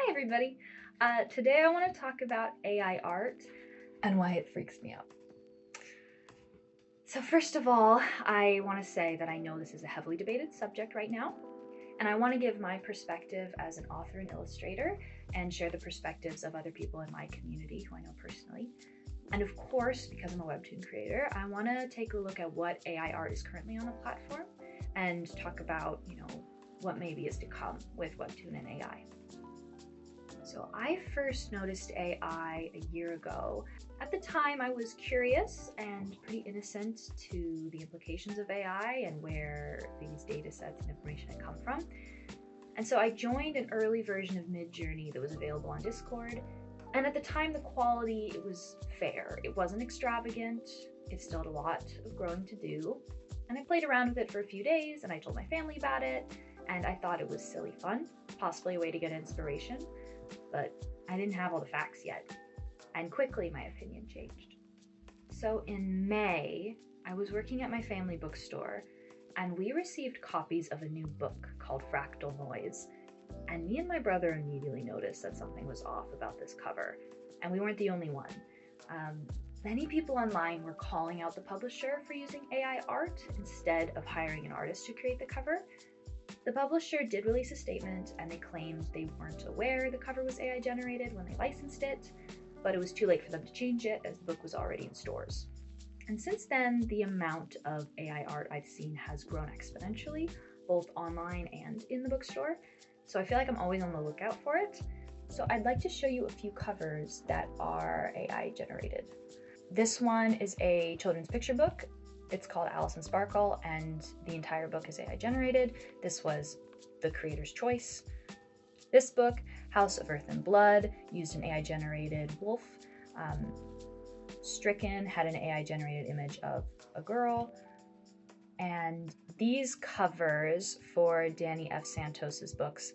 Hi everybody! Today I want to talk about AI art and why it freaks me out. So first of all, I want to say that I know this is a heavily debated subject right now, and I want to give my perspective as an author and illustrator and share the perspectives of other people in my community who I know personally. And of course, because I'm a Webtoon creator, I want to take a look at what AI art is currently on the platform and talk about, what maybe is to come with Webtoon and AI. So I first noticed AI a year ago. At the time, I was curious and pretty innocent to the implications of AI and where these data sets and information had come from. And so I joined an early version of Midjourney that was available on Discord. And at the time, the quality, it was fair. It wasn't extravagant. It still had a lot of growing to do. And I played around with it for a few days and I told my family about it. And I thought it was silly fun, possibly a way to get inspiration. But I didn't have all the facts yet, and quickly my opinion changed. So in May, I was working at my family bookstore, and we received copies of a new book called Fractal Noise, and me and my brother immediately noticed that something was off about this cover, and we weren't the only one. Many people online were calling out the publisher for using AI art instead of hiring an artist to create the cover. The publisher did release a statement and they claimed they weren't aware the cover was AI generated when they licensed it, but it was too late for them to change it as the book was already in stores. And since then, the amount of AI art I've seen has grown exponentially, both online and in the bookstore. So I feel like I'm always on the lookout for it. So I'd like to show you a few covers that are AI generated. This one is a children's picture book. It's called Alice and Sparkle, and the entire book is AI generated. This was the creator's choice. This book, House of Earth and Blood, used an AI generated wolf. Stricken had an AI generated image of a girl. And these covers for Danny F. Santos's books,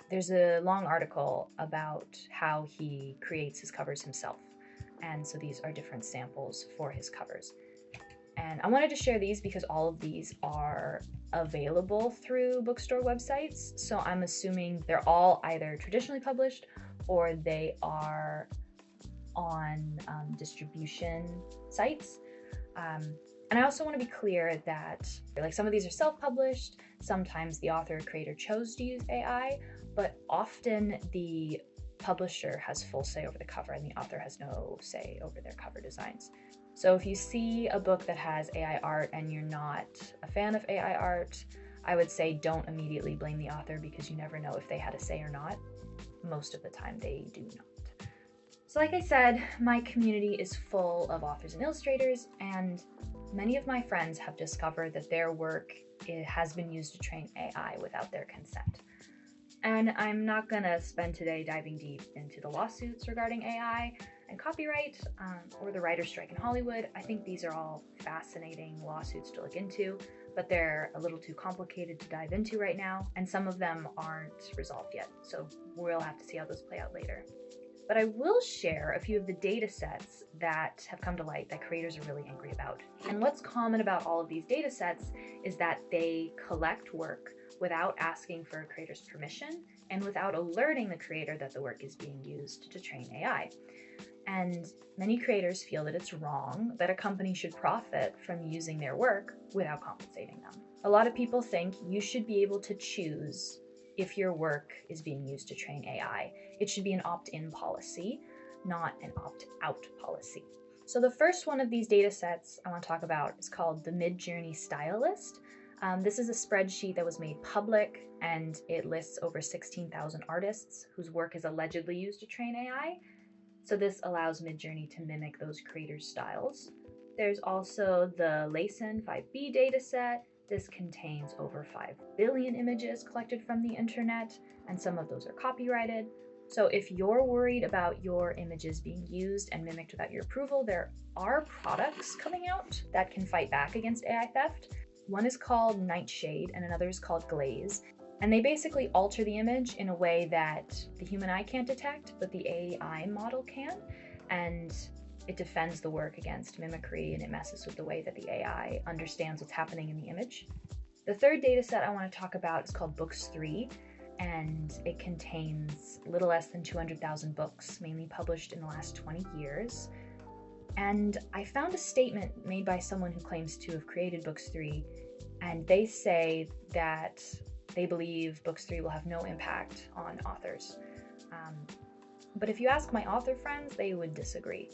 there's a long article about how he creates his covers himself. And so these are different samples for his covers. And I wanted to share these because all of these are available through bookstore websites. So I'm assuming they're all either traditionally published or they are on distribution sites. And I also want to be clear that some of these are self-published. Sometimes the author or creator chose to use AI, but often the publisher has full say over the cover and the author has no say over their cover designs. So if you see a book that has AI art and you're not a fan of AI art, I would say don't immediately blame the author because you never know if they had a say or not. Most of the time they do not. So like I said, my community is full of authors and illustrators, and many of my friends have discovered that their work has been used to train AI without their consent. And I'm not gonna spend today diving deep into the lawsuits regarding AI and copyright or the writer's strike in Hollywood. I think these are all fascinating lawsuits to look into, but they're a little too complicated to dive into right now, and some of them aren't resolved yet, so we'll have to see how those play out later. But I will share a few of the data sets that have come to light that creators are really angry about. And what's common about all of these data sets is that they collect work without asking for a creator's permission and without alerting the creator that the work is being used to train AI. And many creators feel that it's wrong that a company should profit from using their work without compensating them. A lot of people think you should be able to choose if your work is being used to train AI. It should be an opt-in policy, not an opt-out policy. So the first one of these data sets I want to talk about is called the Midjourney Style List. This is a spreadsheet that was made public, and it lists over 16,000 artists whose work is allegedly used to train AI. So this allows Midjourney to mimic those creators' styles. There's also the Layson 5B dataset. This contains over 5 billion images collected from the internet, and some of those are copyrighted. So if you're worried about your images being used and mimicked without your approval, there are products coming out that can fight back against AI theft. One is called Nightshade and another is called Glaze. And they basically alter the image in a way that the human eye can't detect, but the AI model can. And it defends the work against mimicry, and it messes with the way that the AI understands what's happening in the image. The third data set I want to talk about is called Books 3. and it contains little less than 200,000 books, mainly published in the last 20 years. And I found a statement made by someone who claims to have created Books 3, and they say that they believe Books 3 will have no impact on authors. But if you ask my author friends, they would disagree.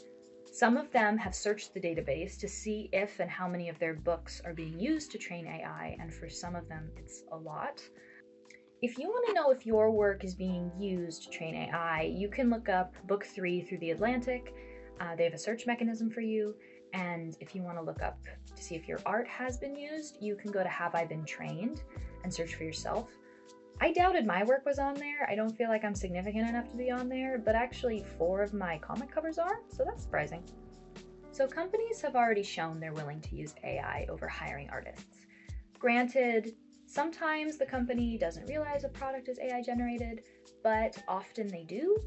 Some of them have searched the database to see if and how many of their books are being used to train AI, and for some of them, it's a lot. If you want to know if your work is being used to train AI, you can look up Book 3 through The Atlantic. They have a search mechanism for you, and if you want to look up to see if your art has been used, you can go to Have I Been Trained and search for yourself. I doubted my work was on there. I don't feel like I'm significant enough to be on there, but actually 4 of my comic covers are, so that's surprising. So companies have already shown they're willing to use AI over hiring artists. Granted, sometimes the company doesn't realize a product is AI generated, but often they do.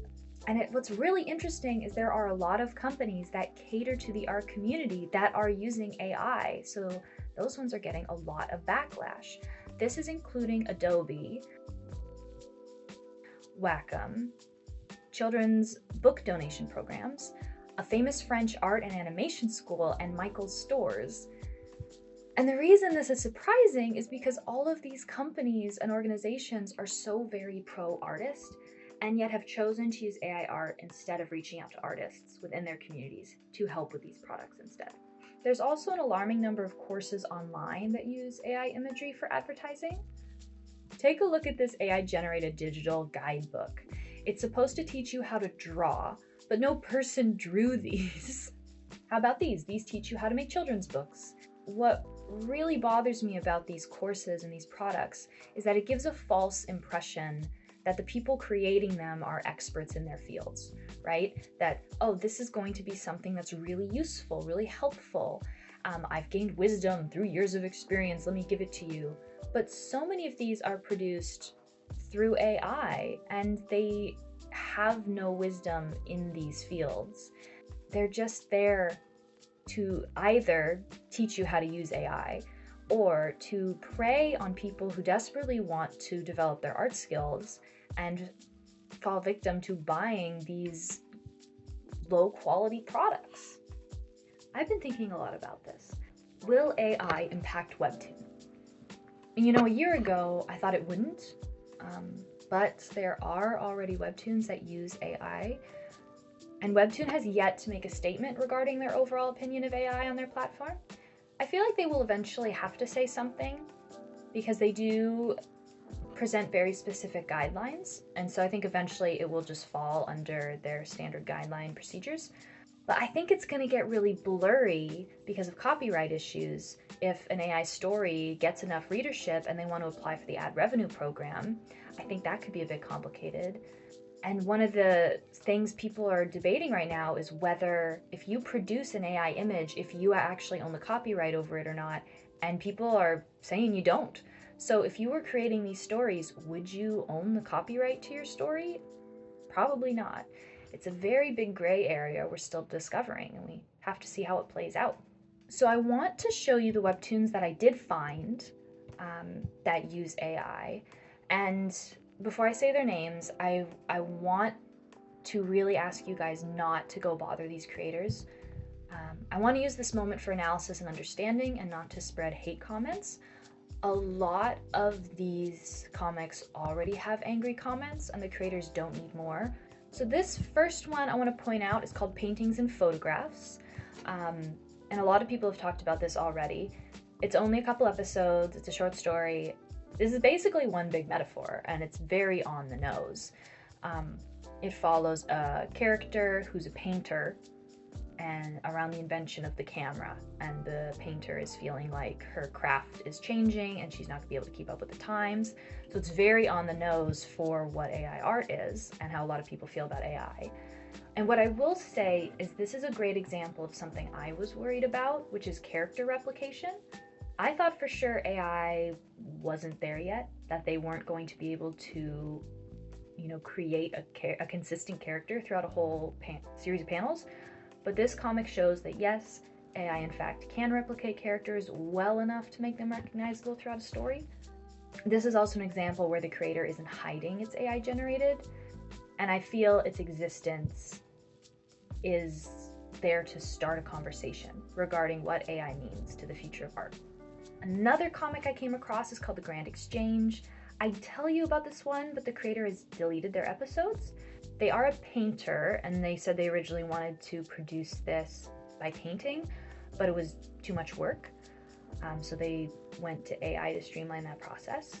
And what's really interesting is there are a lot of companies that cater to the art community that are using AI, so those ones are getting a lot of backlash. This is including Adobe, Webcam, children's book donation programs, a famous French art and animation school, and Michael's stores. And the reason this is surprising is because all of these companies and organizations are so very pro-artist, and yet have chosen to use AI art instead of reaching out to artists within their communities to help with these products instead. There's also an alarming number of courses online that use AI imagery for advertising. Take a look at this AI-generated digital guidebook. It's supposed to teach you how to draw, but no person drew these. How about these? These teach you how to make children's books. What really bothers me about these courses and these products is that it gives a false impression that the people creating them are experts in their fields, right? That, oh, this is going to be something that's really useful, really helpful. I've gained wisdom through years of experience, let me give it to you. But so many of these are produced through AI, and they have no wisdom in these fields. They're just there to either teach you how to use AI or to prey on people who desperately want to develop their art skills and fall victim to buying these low quality products. I've been thinking a lot about this. Will AI impact Webtoon? You know, a year ago, I thought it wouldn't, but there are already Webtoons that use AI, and Webtoon has yet to make a statement regarding their overall opinion of AI on their platform. I feel like they will eventually have to say something because they do present very specific guidelines, and so I think eventually it will just fall under their standard guideline procedures. But I think it's going to get really blurry because of copyright issues if an AI story gets enough readership and they want to apply for the ad revenue program. I think that could be a bit complicated. And one of the things people are debating right now is whether if you produce an AI image, if you actually own the copyright over it or not, and people are saying you don't. So if you were creating these stories, would you own the copyright to your story? Probably not. It's a very big gray area we're still discovering, and we have to see how it plays out. So I want to show you the Webtoons that I did find that use AI. And before I say their names, I want to really ask you guys not to go bother these creators. I want to use this moment for analysis and understanding and not to spread hate comments. A lot of these comics already have angry comments and the creators don't need more. So this first one I want to point out is called Paintings and Photographs. And a lot of people have talked about this already. It's only a couple episodes, it's a short story. This is basically one big metaphor, and it's very on the nose. It follows a character who's a painter and around the invention of the camera, and the painter is feeling like her craft is changing and she's not gonna be able to keep up with the times. So it's very on the nose for what AI art is and how a lot of people feel about AI. And what I will say is this is a great example of something I was worried about, which is character replication. I thought for sure AI wasn't there yet, that they weren't going to be able to, create a consistent character throughout a whole series of panels. But this comic shows that yes, AI in fact can replicate characters well enough to make them recognizable throughout a story. This is also an example where the creator isn't hiding it's AI generated, and I feel its existence is there to start a conversation regarding what AI means to the future of art. Another comic I came across is called The Grand Exchange. I tell you about this one, but the creator has deleted their episodes. They are a painter, and they said they originally wanted to produce this by painting, but it was too much work. So they went to AI to streamline that process.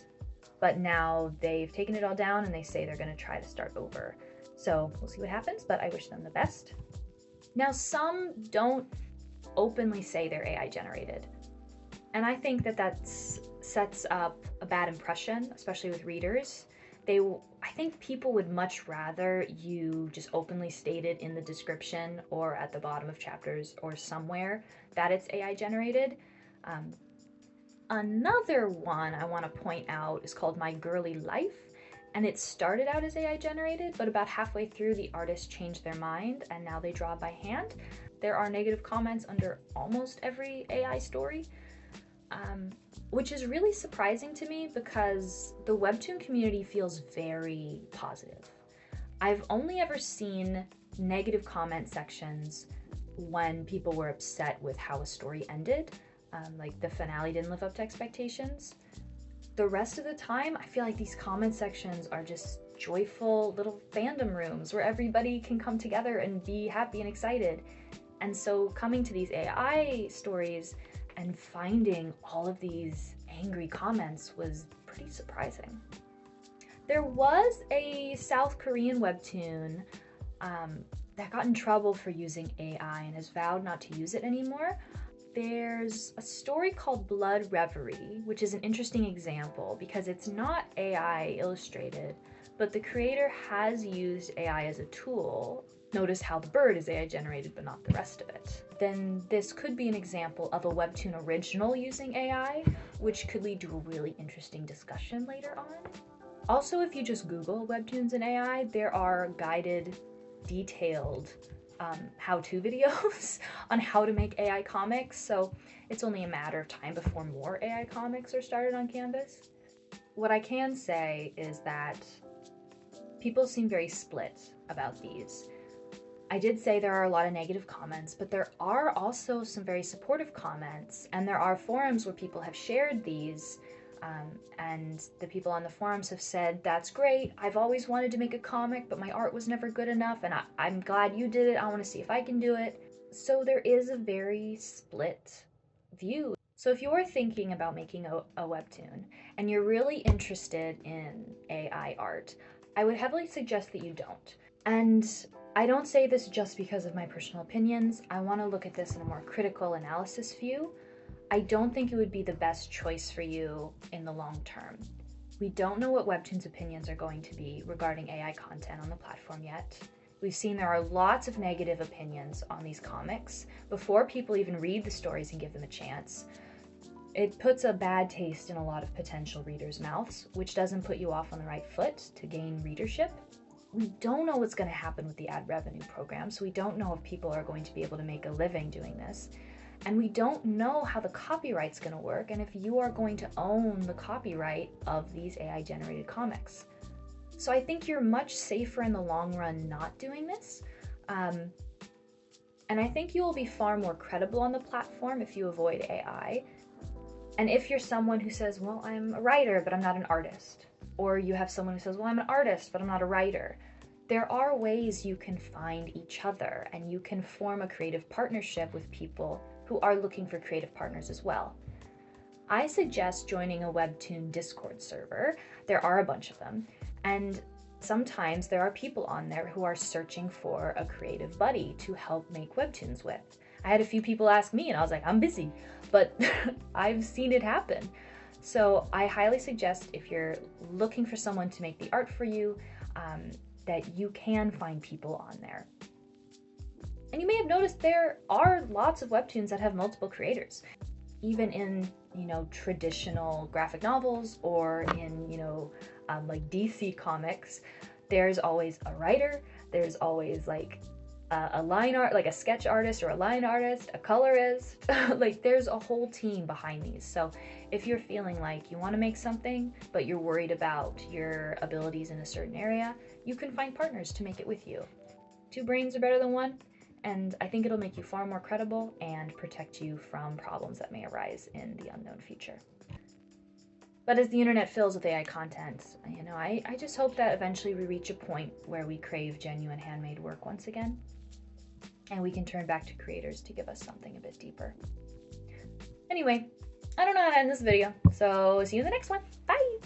But now they've taken it all down and they say they're going to try to start over. So we'll see what happens, but I wish them the best. Now, some don't openly say they're AI generated. And I think that sets up a bad impression, especially with readers. I think people would much rather you just openly state it in the description or at the bottom of chapters or somewhere that it's AI generated. Another one I want to point out is called My Girly Life, and it started out as AI generated, but about halfway through the artist changed their mind and now they draw by hand. There are negative comments under almost every AI story, which is really surprising to me because the Webtoon community feels very positive. I've only ever seen negative comment sections when people were upset with how a story ended. Like the finale didn't live up to expectations. The rest of the time, I feel like these comment sections are just joyful little fandom rooms where everybody can come together and be happy and excited. And so coming to these AI stories and finding all of these angry comments was pretty surprising. There was a South Korean webtoon that got in trouble for using AI and has vowed not to use it anymore. There's a story called Blood Reverie, which is an interesting example because it's not AI illustrated, but the creator has used AI as a tool. Notice how the bird is AI generated, but not the rest of it. Then this could be an example of a Webtoon original using AI, which could lead to a really interesting discussion later on. Also, if you just Google Webtoons and AI, there are guided, detailed how-to videos on how to make AI comics, so it's only a matter of time before more AI comics are started on Canvas. What I can say is that people seem very split about these. I did say there are a lot of negative comments, but there are also some very supportive comments, and there are forums where people have shared these, and the people on the forums have said, that's great, I've always wanted to make a comic, but my art was never good enough, and I'm glad you did it, I want to see if I can do it. So there is a very split view. So if you're thinking about making a webtoon, and you're really interested in AI art, I would heavily suggest that you don't. And I don't say this just because of my personal opinions. I want to look at this in a more critical analysis view. I don't think it would be the best choice for you in the long term. We don't know what Webtoon's opinions are going to be regarding AI content on the platform yet. We've seen there are lots of negative opinions on these comics before people even read the stories and give them a chance. It puts a bad taste in a lot of potential readers' mouths, which doesn't put you off on the right foot to gain readership. We don't know what's going to happen with the ad revenue program, so we don't know if people are going to be able to make a living doing this. And we don't know how the copyright's going to work and if you are going to own the copyright of these AI-generated comics. So I think you're much safer in the long run not doing this. And I think you will be far more credible on the platform if you avoid AI. And if you're someone who says, well, I'm a writer, but I'm not an artist. Or you have someone who says, well, I'm an artist, but I'm not a writer. There are ways you can find each other and you can form a creative partnership with people who are looking for creative partners as well. I suggest joining a Webtoon Discord server. There are a bunch of them. And sometimes there are people on there who are searching for a creative buddy to help make Webtoons with. I had a few people ask me and I was like, I'm busy, but I've seen it happen. So I highly suggest if you're looking for someone to make the art for you, that you can find people on there. And you may have noticed there are lots of webtoons that have multiple creators. Even in, traditional graphic novels or in, like DC comics, there's always a writer, there's always like a line art, like a sketch artist or a line artist, a colorist. Like there's a whole team behind these. So if you're feeling like you want to make something, but you're worried about your abilities in a certain area, you can find partners to make it with you. Two brains are better than one, and I think it'll make you far more credible and protect you from problems that may arise in the unknown future. But as the internet fills with AI content, you know, I just hope that eventually we reach a point where we crave genuine handmade work once again, and we can turn back to creators to give us something a bit deeper. Anyway, I don't know how to end this video, so see you in the next one. Bye!